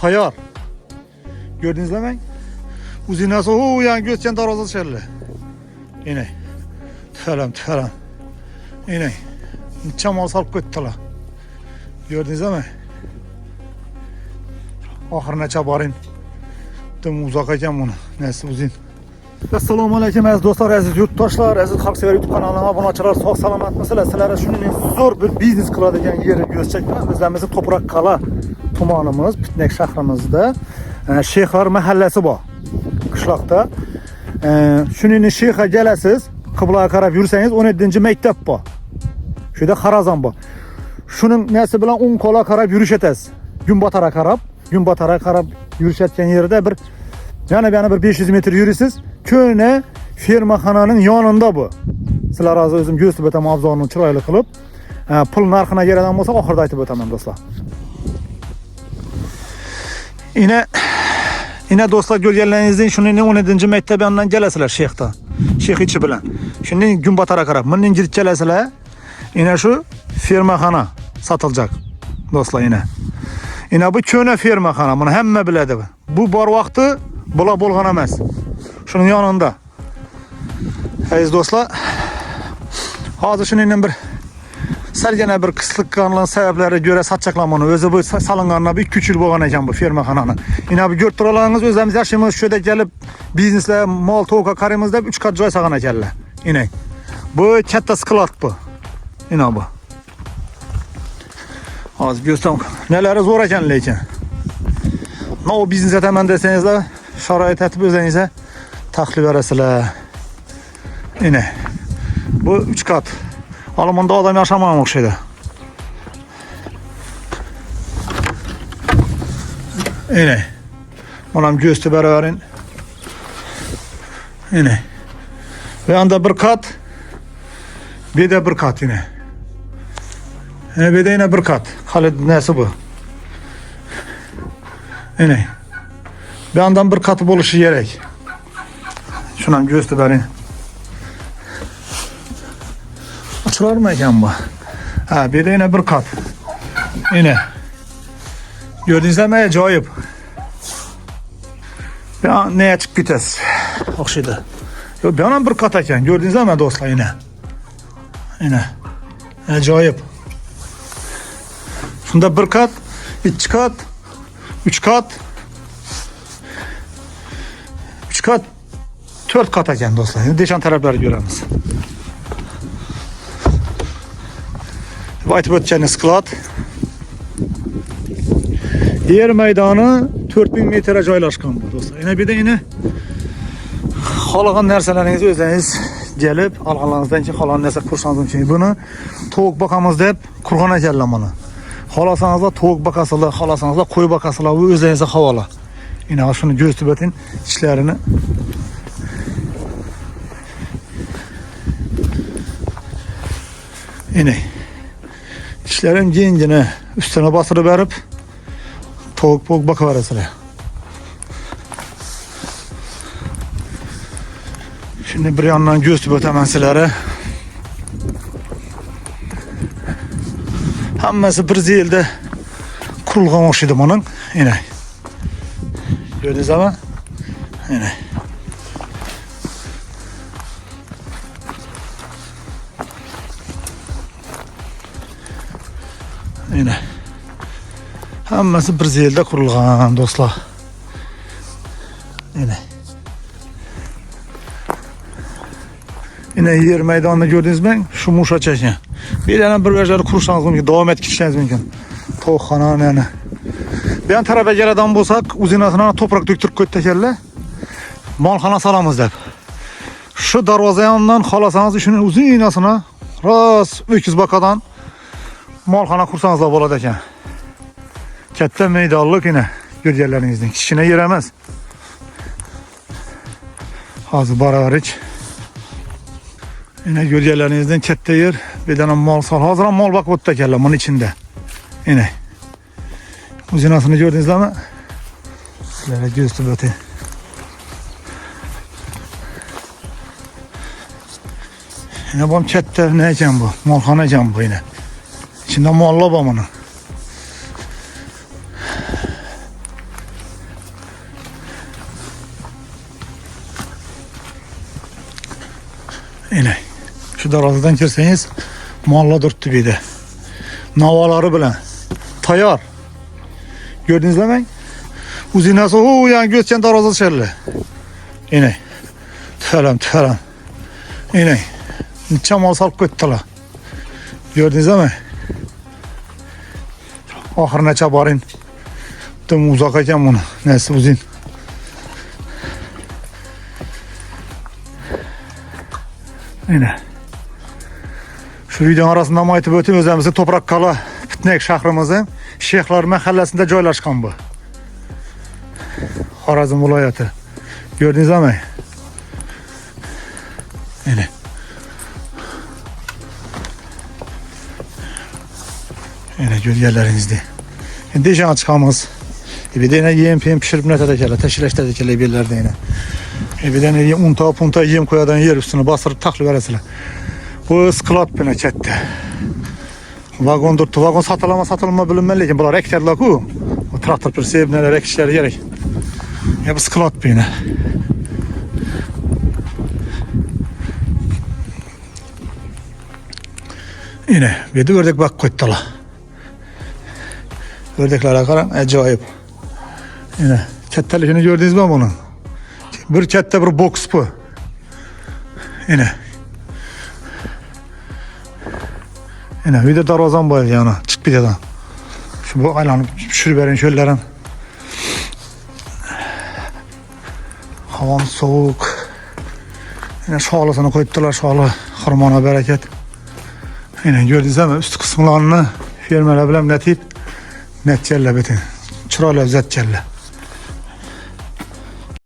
tayyor. Gördünüzmi men? Uzinasi o yani göçen darvoza şerli. Yine. Tüfelem. Yine. Çamal salıp ketdilar. Gördünüzmi? Ahırına çabarın. Dım uzak ekan bunu. Nesi uzun. Assalomu alaykum aziz do'stlar, aziz yurtdoshlar, aziz xalqsevar YouTube kanalına obunachilar, sog' salomatmisizlar? Sizlarga shuningdek zo'r bir biznes qiladigan yer ko'rsatamiz. Bizlarimizni To'proqqal'a tumanimiz, Pitnak shahrimizda Sheyxlar mahallasi bor. Qishloqda. Shuningdek Sheyxga kelasiz, qiblaga qarab yursangiz 17-maktab bor. Shu yerda Xarazon bor. Shuning nasi bilan o'ng qo'lga qarab yurish etasiz. Günbatara qarab yurishayotgan yerda bir yana bir 500 metr yurisiz. Köne fermaxonaning yonida bu. Sizlar hozir o'zim ko'rsatib o'taman obzorni chiroyli qilib. Pul narxini keladigan bo'lsa oxirida aytib o'taman do'stlar. Yine do'stlar ko'rganlaringizdan shuningdek 17-maktab yonidan kelasizlar Sheyxdan. Sheyx ichi bilan. Shundan Günbatara qarab bundan kirib kelasizlar. Yine şu fermaxona sotilajak do'stlar yine. Yine bu köne fermaxona. Buni hamma biladi bu. Bu bor vaqti bular bo'lgan emas. Şunun yanında. Aziz do'stlar, hozir shuningdan bir salgina bir qisliqqanlik sabablariga ko'ra satchaqlamani o'zi bu salinganidan 2-3 yil bo'lgan ekan bu fermaxonani. Yine bu ko'rib turalaringiz o'zimiz yaxshimiz shu yerda kelib bizneslar, mol to'qa qaraymiz deb 3 qat joy solgan ekanlar. Yine bu katta sklad bu. Yine bu. Hozir ko'rsam nelari zo'r ekan lekin. No biznes etaman desangizlar, sharoit etib o'zingizga taklif verasizlar. Yine bu 3 kat. Alımında adam yaşamayan o'xshaydi. Yine. Bunam göğüstü beraberin. Yine. Ve anda bir kat. Bir de bir kat yine. Bir de yine bir kat. Halid nesi bu? Yine. Bir andan bir katı oluşu gerek. Şundan göğüstü berin. Açılar mı ekan bu? Bir de yine bir kat. Yine. Gördüğünüzde mi? Acayip. Ya neye çıkıp gideceğiz? Okşaydı. Bir anam bir kat ekan. Gördüğünüzde mi dostlar yine? Yine. Acayip. Şunda bir kat, 2 kat, 3 kat, 3 kat, 4 kat ekan dostlar. Şimdi değişen tarafları göremiz. Aytib o'tgan sklad. Yer maydoni 4000 metre joylashgan bu do'stlar. Yana bir de yine xohlagan narsalaringizni o'zingiz kelib, olganlaringizdan keyin xohlagan narsa qursangiz mumkin. Buni tovuq boqamiz deb qurgan ekanlar buni. Xohlasangiz tovuq boqasizlar, xohlasangiz qo'y boqasizlar, bu o'zingizga havola. Yine shuni ko'rsatib o'ting ishlarini. Yine İşlerim giyingine üstüne basırıp verip tavuk bakıverasılar. Şimdi bir yandan göğüslü ötemen sizlere. Hammasi bir yilda kurulgan o'xshaydi bunun. Yine. Gördünüz ama? Yine. Yine. Hammasi bir yilda qurilgan do'stlar. Yine yer maydonini gördünüzmü? Şu musha çekin. Bir yana bir yerleri kursanız mümkün, devam etkilişiniz mümkün. Tovuqxona yani. Bir yan tarafa gelen bo'lsak, uzinasına toprak döktürüp ko'takanlar. Molxona salamiz deb. Şu darvoza yonidan xohlasangiz shuni uzinasına ras 200 bakadan molxona qursangiz da bo'ladi ekan. Katta maydonlik yine ko'rganlaringizdan kichkina yer emas. Hozir boraverish. Yine ko'rganlaringizdan katta yer, bir dana mol sol. Hozir ham mol boqib o'tdi ekanlar buning ichida. Yine. Uzinasini ko'rdingizlarmi? Sizlarga ko'rsatib o'tay. Yine bu katta ne ekan bu? Molxona ekan bu yine. İçinde mollar var bunun. Yine şu darazadan girseniz malla dört bir de. Navaları bilen. Tayar. Gördünüz mü? Uzinası o yani göçen darazı şerli. Yine. Tüfelem. Yine. Çamal salıp göttüler. Gördünüz mü? Ahırına çabarın. Tüm uzak ekan bunu. Nesi uzun. Yine. Şu videonun arasında aytib ötüp özümüzün Toprak Kala Pitnek şahrimizin Şeyhlar mahallesinde joylashgan bu. Xorazm viloyati. Gördünüz mü? Yine. Yine görgenlerinizde. Şimdi işe çıkamaz. Bir de yine yem pişirip ne tedekele, teşileşte dekele bir yerlerde yine. Bir de yine unta punta yem koyadan yer üstüne bastırıp taklı veresiyle. Bu sklat bine çetti. Vagon durdu. Vagon satılma bilinmeli lekin bular ekterler ku. O traktör pürseyip neler ek işleri gerek. Ya bu sklat bine. Yine bir de ördek bak koydular. Ördeklere karan acayip. Yine kettelişini gördünüz mü bunun? Bir kette bir boks bu. Yine. Yine bir de darvazan var yani. Çık bir de. Şu bu aylanıp şurberin şöllerin. Havan soğuk. Yine şalasını koydular şalı. Harmana bereket. Yine gördünüz mü? Üst kısımlarını fermerler bilem netip net celle bitin. Çıra lezzet celle.